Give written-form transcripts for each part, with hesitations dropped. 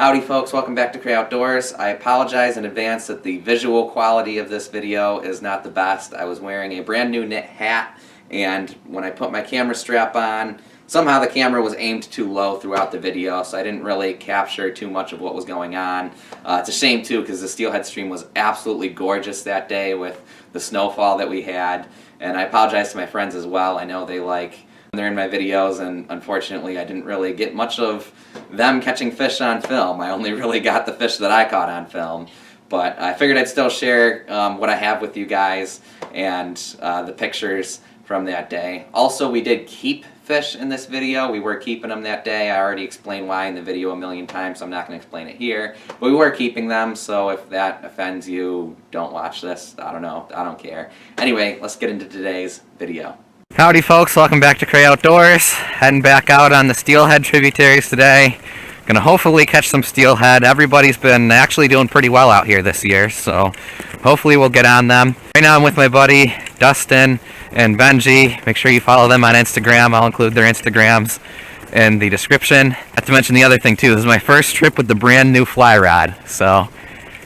Howdy folks, welcome back to Cray Outdoors. I apologize in advance that the visual quality of this video is not the best. I was wearing a brand new knit hat, and when I put my camera strap on, somehow the camera was aimed too low throughout the video, so I didn't really capture too much of what was going on. It's a shame too, because the Steelhead stream was absolutely gorgeous that day with the snowfall that we had, and I apologize to my friends as well. I know they're in my videos, and unfortunately I didn't really get much of them catching fish on film. I only really got the fish that I caught on film. But I figured I'd still share what I have with you guys and the pictures from that day. Also, we did keep fish in this video. We were keeping them that day. I already explained why in the video a million times, so I'm not going to explain it here. But we were keeping them, so if that offends you, don't watch this. I don't know. I don't care. Anyway, let's get into today's video. Howdy folks, welcome back to Cray Outdoors. Heading back out on the Steelhead tributaries today. Gonna hopefully catch some steelhead. Everybody's been actually doing pretty well out here this year, so hopefully we'll get on them. Right now I'm with my buddy Dustin and Benji. Make sure you follow them on Instagram. I'll include their Instagrams in the description. Not to mention the other thing too, this is my first trip with the brand new fly rod. So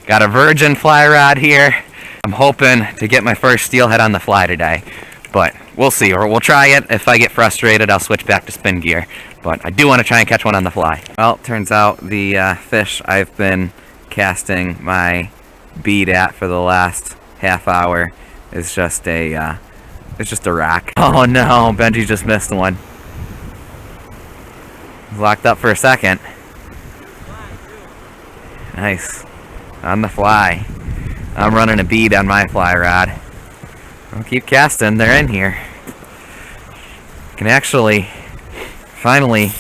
got a virgin fly rod here. I'm hoping to get my first steelhead on the fly today. But we'll see, or we'll try it. If I get frustrated, I'll switch back to spin gear. But I do want to try and catch one on the fly. Well, turns out the fish I've been casting my bead at for the last half hour is just a rack. Oh no, Benji just missed one. He's locked up for a second. Nice, on the fly. I'm running a bead on my fly rod. I'll keep casting, they're in here. Can actually finally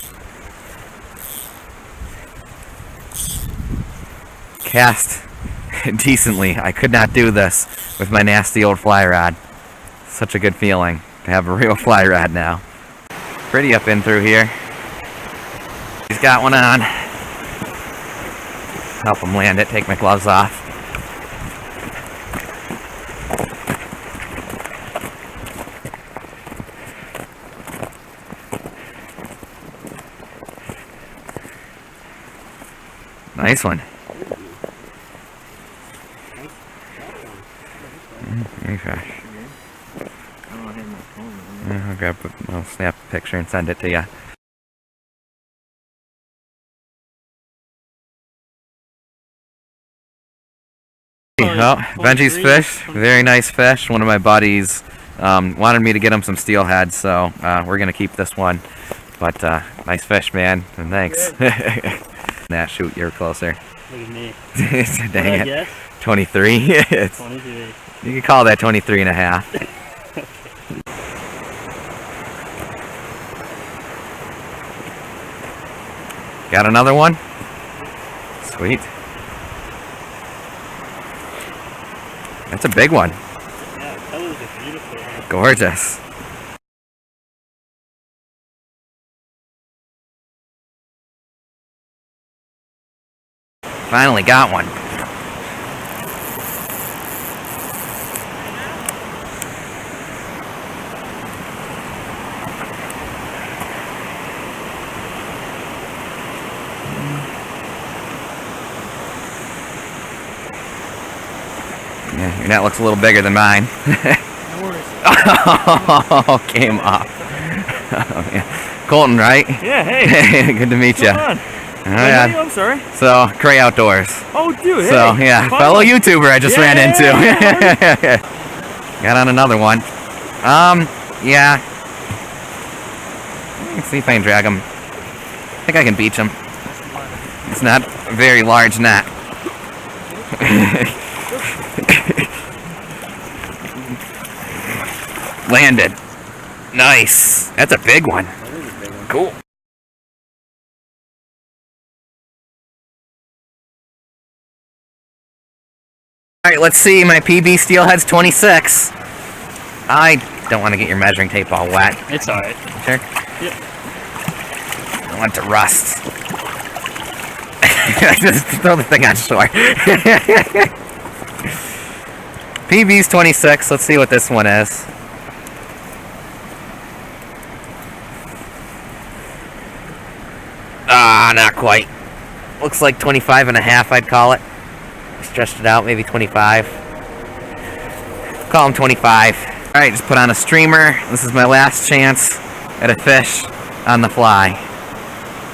cast decently. I could not do this with my nasty old fly rod. Such a good feeling to have a real fly rod now. Pretty up in through here. He's got one on. Help him land it, take my gloves off. Nice one. Very fresh. I'll snap a picture and send it to you. Well, Benji's fish, very nice fish. One of my buddies wanted me to get him some steelhead, so we're gonna keep this one. But nice fish, man, and thanks. Nah, shoot, you're closer. Look at me. Dang it. 23. It's 23. You could call that 23 and a half. Got another one? Sweet. That's a big one. Yeah, the colors are beautiful. Gorgeous. Finally got one. Yeah, your net looks a little bigger than mine. No worries. Oh, came off. Oh, yeah. Colton, right? Yeah, hey. Good to meet you. Come on. Oh, yeah. I'm sorry. So, Cray Outdoors. Oh, dude, hey. So, yeah, fellow YouTuber I just ran into. Yeah. Got on another one. Yeah. Let's see if I can drag him. I think I can beach him. It's not a very large net. Landed. Nice. That's a big one. Cool. Alright, let's see. My PB Steelhead's 26. I don't want to get your measuring tape all wet. It's alright. Sure? Yep. I don't want it to rust. Just throw the thing on shore. PB's 26. Let's see what this one is. Ah, not quite. looks like 25 and a half, I'd call it. Stretched it out, maybe 25. Call him 25. All right, just put on a streamer. This is my last chance at a fish on the fly.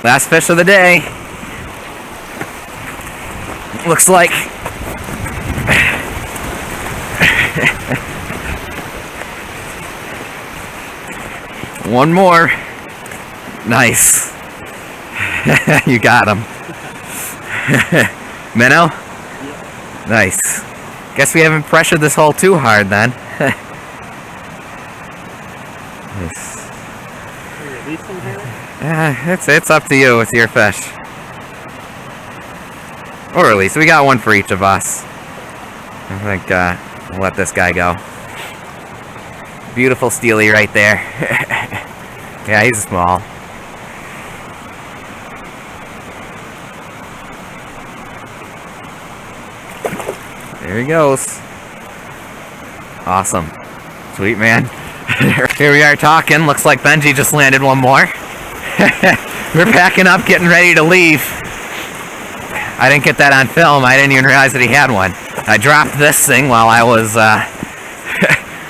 Last fish of the day. Looks like one more. Nice. You got him. Minnow? Nice. Guess we haven't pressured this hole too hard then. Nice. It's up to you with your fish. Or at least we got one for each of us. I think we'll let this guy go. Beautiful steely right there. Yeah, he's small. There he goes. Awesome. Sweet, man. Here we are talking. Looks like Benji just landed one more. We're packing up, getting ready to leave. I didn't get that on film. I didn't even realize that he had one. I dropped this thing while I was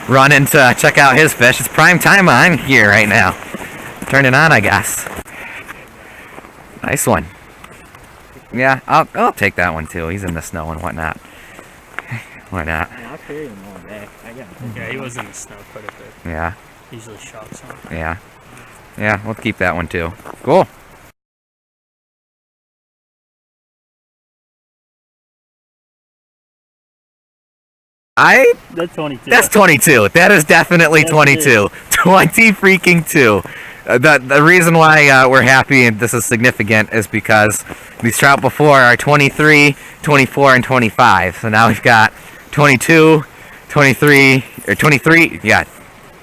running to check out his fish. It's prime time on here right now. Turn it on, I guess. Nice one. Yeah, I'll take that one too. He's in the snow and whatnot. Why not? Yeah, I'll carry him one day. I got him. Yeah, he was in the snow quite a bit. Yeah. Usually shocks him. Yeah. Yeah, we'll keep that one too. Cool. That's 22. That's 22. That is definitely 22. 20 freaking 2. The reason why we're happy and this is significant is because these trout before are 23, 24, and 25. So now we've got 22, 23, or 23. Yeah.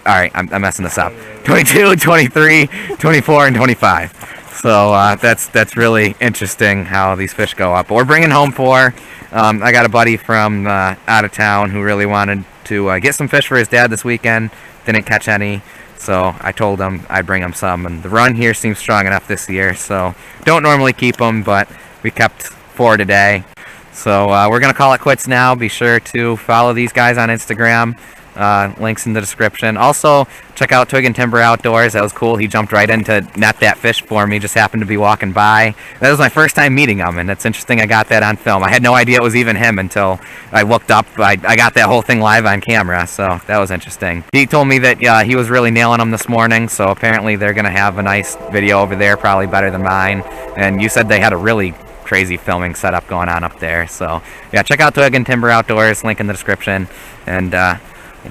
All right, I'm messing this up. 22, 23, 24, and 25. So that's really interesting how these fish go up. But we're bringing home 4. I got a buddy from out of town who really wanted to get some fish for his dad this weekend. Didn't catch any, so I told him I'd bring him some. And the run here seems strong enough this year, so don't normally keep them, but we kept 4 today. So we're going to call it quits now. Be sure to follow these guys on Instagram. Links in the description. Also, check out Twig and Timber Outdoors. That was cool. He jumped right in to net that fish for me. Just happened to be walking by. That was my first time meeting him, and it's interesting I got that on film. I had no idea it was even him until I looked up. I got that whole thing live on camera, so that was interesting. He told me that he was really nailing them this morning, so apparently they're going to have a nice video over there, probably better than mine. And you said they had a really crazy filming setup going on up there. So, yeah, check out Twig and Timber Outdoors. Link in the description. And,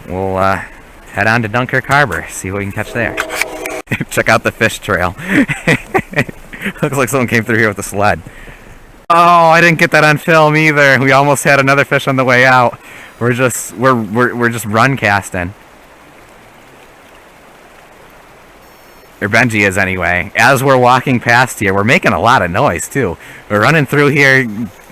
we'll head on to Dunkirk Harbor, see what we can catch there. Check out the fish trail. Looks like someone came through here with a sled. Oh, I didn't get that on film either. We almost had another fish on the way out. We're just run casting. Or Benji is anyway. As we're walking past here, we're making a lot of noise too. We're running through here,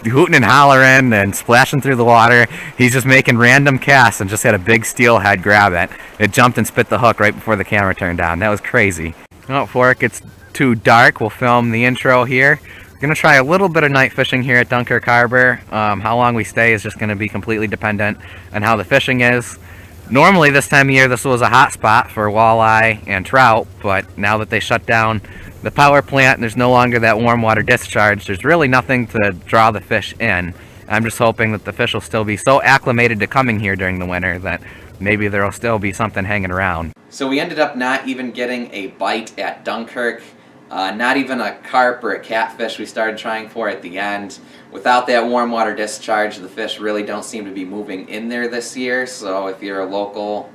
hooting and hollering and splashing through the water. He's just making random casts and just had a big steelhead grab it. It jumped and spit the hook right before the camera turned on. That was crazy. Oh, before it gets too dark, we'll film the intro here. We're going to try a little bit of night fishing here at Dunkirk Harbor. How long we stay is just going to be completely dependent on how the fishing is. Normally this time of year this was a hot spot for walleye and trout, but now that they shut down the power plant and there's no longer that warm water discharge, there's really nothing to draw the fish in. I'm just hoping that the fish will still be so acclimated to coming here during the winter that maybe there will still be something hanging around. So we ended up not even getting a bite at Dunkirk. Not even a carp or a catfish we started trying for at the end. Without that warm water discharge, the fish really don't seem to be moving in there this year, so if you're a local,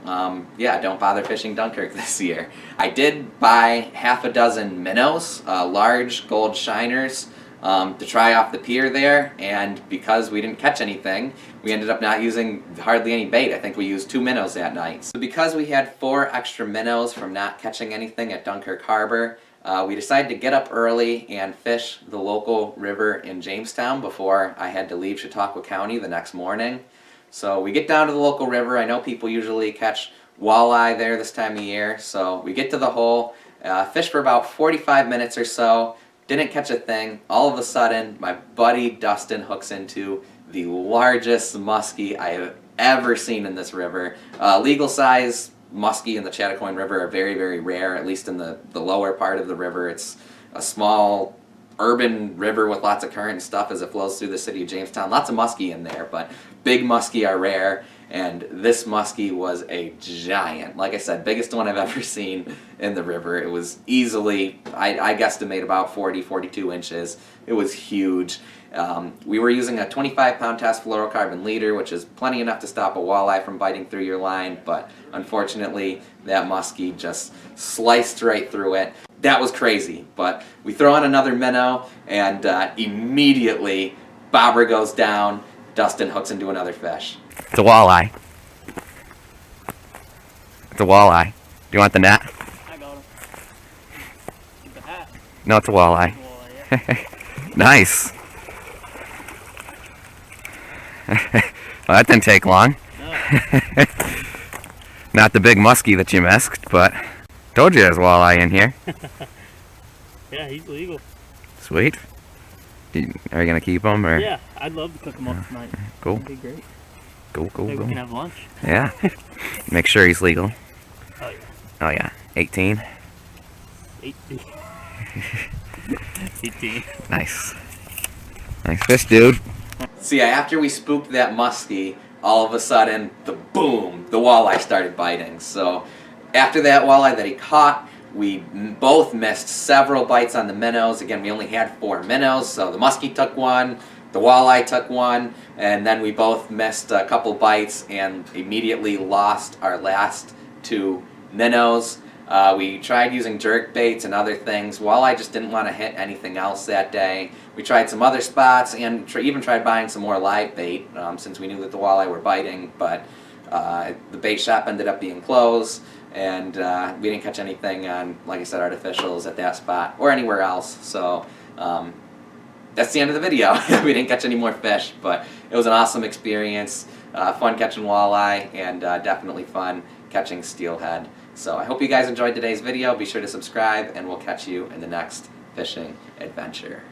yeah, don't bother fishing Dunkirk this year. I did buy half a dozen minnows, large gold shiners, to try off the pier there, and because we didn't catch anything, we ended up not using hardly any bait. I think we used 2 minnows that night. So because we had 4 extra minnows from not catching anything at Dunkirk Harbor, we decided to get up early and fish the local river in Jamestown before I had to leave Chautauqua County the next morning. So we get down to the local river. I know people usually catch walleye there this time of year. So we get to the hole, fish for about 45 minutes or so, didn't catch a thing. All of a sudden, my buddy Dustin hooks into the largest muskie I have ever seen in this river. Legal size muskie in the Chadakoin River are very, very rare, at least in the lower part of the river. It's a small urban river with lots of current and stuff as it flows through the city of Jamestown. Lots of muskie in there, but big muskie are rare, and this muskie was a giant. Like I said, biggest one I've ever seen in the river. It was easily, I guesstimate, about 40, 42 inches. It was huge. We were using a 25-pound test fluorocarbon leader, which is plenty enough to stop a walleye from biting through your line, but unfortunately that muskie just sliced right through it. That was crazy, but we throw on another minnow, and immediately bobber goes down, Dustin hooks into another fish. It's a walleye. It's a walleye. Do you want the net? I got him. Get the hat. No, it's a walleye. Walleye, yeah. Nice. Well, that didn't take long. No. Not the big muskie that you missed, but told you there's walleye in here. Yeah, he's legal. Sweet. Are you gonna keep him or? Yeah, I'd love to cook him up tonight. Cool. That'd be great. Cool. Maybe we can have lunch. Yeah. Make sure he's legal. Oh yeah. Oh yeah. 18. 18. 18. Nice. Nice fish, dude. See, after we spooked that muskie, all of a sudden, the walleye started biting. So after that walleye that he caught, we both missed several bites on the minnows. Again, we only had 4 minnows, so the muskie took one, the walleye took one, and then we both missed a couple bites and immediately lost our last 2 minnows. We tried using jerk baits and other things. Walleye just didn't want to hit anything else that day. We tried some other spots and even tried buying some more live bait since we knew that the walleye were biting, but the bait shop ended up being closed, and we didn't catch anything on, like I said, artificials at that spot or anywhere else. So that's the end of the video. We didn't catch any more fish, but it was an awesome experience. Fun catching walleye, and definitely fun catching steelhead. So I hope you guys enjoyed today's video. Be sure to subscribe, and we'll catch you in the next fishing adventure.